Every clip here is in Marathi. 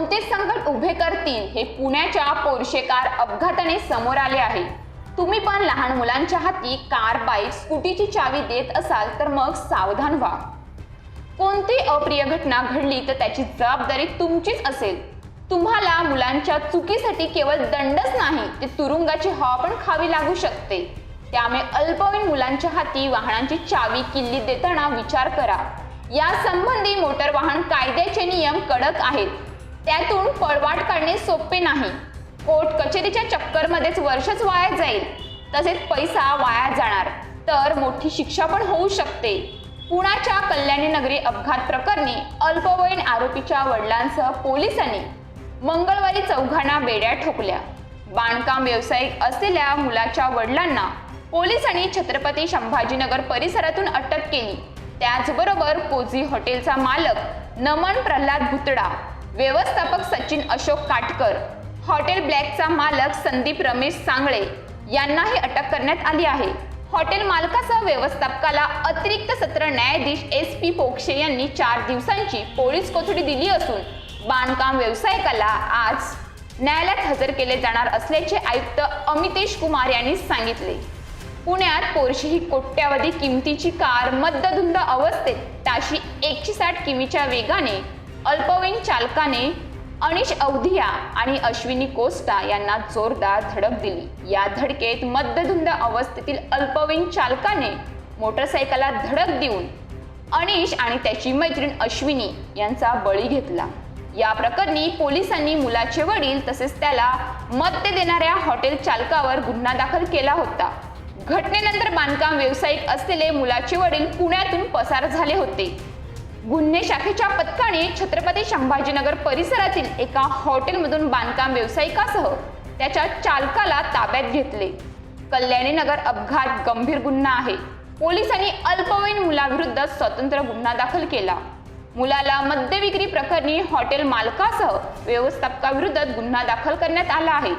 कोणते संकट उभे करतील हे पुण्याच्या पोर्शे कार अपघाताने समोर आले आहे। तुम्ही पण लहान मुलांच्या हाती कार, बाईक, स्कूटीची चावी देत असाल तर मग सावधान व्हा। कोणती अप्रिय घटना घडली तर त्याची जबाबदारी तुमचीच असेल। तुम्हाला मुलांच्या चुकीसाठी केवळ दंडच नाही तर तुरुंगाची हवा पण खावी लागू शकते। त्यामुळे अल्पवयीन मुलांच्या हाती वाहनांची चावी, किल्ली देताना विचार करा। यासंबंधी मोटार वाहन कायद्याचे नियम कडक आहेत, त्यातून पळवाट काढणे सोपे नाही। कोर्ट कचेरीच्या चक्करमध्येच वर्षच वाया जाईल, तसेच पैसा वाया जाणार, तर मोठी शिक्षा पण होऊ शकते। पुण्याच्या कल्याणी नगरी अपघात प्रकरणी अल्पवयीन आरोपीच्या वडिलांसह पोलिसांनी मंगळवारी चौघांना बेड्या ठोकल्या। बांधकाम व्यावसायिक असलेल्या मुलाच्या वडिलांना पोलिसांनी छत्रपती संभाजीनगर परिसरातून अटक केली। त्याचबरोबर कोझी हॉटेलचा मालक नमन प्रल्हाद भुतडा, व्यवस्थापक सचिन अशोक काटकर, हॉटेल ब्लॅकचा मालक संदीप रमेश सांगळे यांनाही अटक करण्यात आली आहे। हॉटेल मालकासह व्यवस्थापकाला अतिरिक्त सत्र न्यायाधीश SP पोक्षे यांनी 4 दिवसांची पोलीस कोठडी दिली असून बांधकाम व्यावसायिकाला आज न्यायालयात हजर केले जाणार असल्याचे आयुक्त अमितेश कुमार यांनी सांगितले। पुण्यात पोर्शे ही कोट्यावधी किमतीची कार मद्यधुंद अवस्थेत ताशी 160 किमीच्या वेगाने अल्पवयीन चालकाने अनिश अवधिया आणि अश्विनी कोस्टा यांना जोरदार धडक दिली। या धडकेत मद्यधुंद अवस्थेतील अल्पवयीन चालकाने मोटरसायकलला धडक देऊन अनिश आणि त्याची मैत्रीण अश्विनी यांचा बळी घेतला। या प्रकरणी पोलिसांनी मुलाचे वडील तसेच त्याला मद्य देणाऱ्या हॉटेल चालकावर गुन्हा दाखल केला होता। घटनेनंतर बांधकाम व्यावसायिक असलेले मुलाचे वडील पुण्यातून पसार झाले होते। गुन्हे शाखेच्या पथकाने छत्रपती संभाजीनगर परिसरातील एका हॉटेलमधून बांधकाम व्यावसायिकासह त्याच्या चालकाला ताब्यात घेतले। कल्याणी नगर अपघात गंभीर गुन्हा आहे। पोलिसांनी अल्पवयीन मुलाविरुद्ध स्वतंत्र गुन्हा दाखल केला। मुलाला मद्य विक्री प्रकरणी हॉटेल मालकासह व्यवस्थापकाविरुद्ध गुन्हा दाखल करण्यात आला आहे।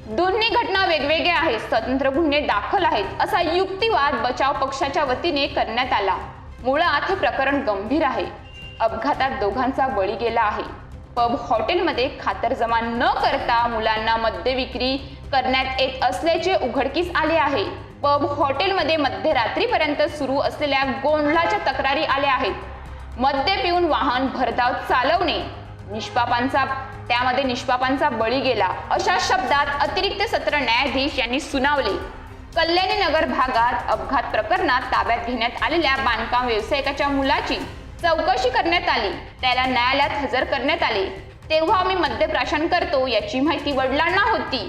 दोन्ही घटना वेगवेगळ्या आहेत, स्वतंत्र गुन्हे दाखल आहेत असा युक्तिवाद बचाव पक्षाच्या वतीने करण्यात आला। मुळात हे प्रकरण गंभीर आहे। अपघातात दोघांचा बळी गेला आहे। पब हॉटेलमध्ये खातरजमा न करता मुलांना मद्य विक्री करण्यात येत असल्याचे उघडकीस आले आहे। पब हॉटेलमध्ये मध्यरात्रीपर्यंत सुरू असलेल्या गोंधळाच्या तक्रारी आल्या आहेत। मद्य पिऊन वाहन भरधाव चालवणे, निष्पापांचा बळी गेला अशा शब्दात अतिरिक्त सत्र न्यायाधीश यांनी सुनावले। कल्याणी नगर भागात अपघात प्रकरणात ताब्यात घेण्यात आलेल्या बांधकाम व्यावसायिकाच्या मुलाची चौकशी करण्यात आली। त्याला न्यायालयात हजर करण्यात आले तेव्हा मी मद्यप्राशन करतो याची माहिती वडिलांना होती।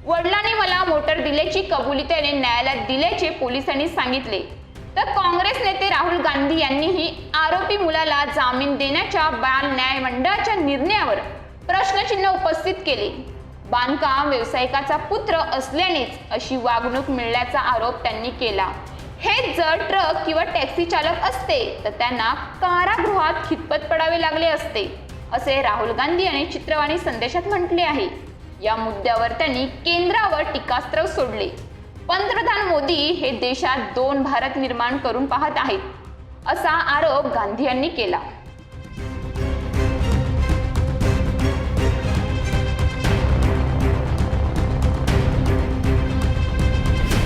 वडिलांनी मला मोटर दिल्याची कबुली त्याने न्यायालयात दिल्याचे पोलिसांनी सांगितले। तर काँग्रेस नेते राहुल गांधी यांनीही आरोपी मुलाला जामीन देण्याच्या बाल न्याय मंडळाच्या निर्णयावर प्रश्नचिन्ह उपस्थित केले। बांधकाम व्यावसायिकाचा पुत्र असल्यानेच अशी वागणूक मिळाल्याचा आरोप त्यांनी केला। हे जर ट्रक किंवा टॅक्सी चालक असते तर त्यांना कारागृहात खितपत पडावे लागले असते, असे राहुल गांधी यांनी चित्रवाणी संदेशात म्हटले आहे। या मुद्द्यावर त्यांनी केंद्रावर टीकास्त्र सोडले। पंतप्रधान मोदी हे देशात 2 भारत निर्माण करून पाहत आहेत असा आरोप गांधी यांनी केला।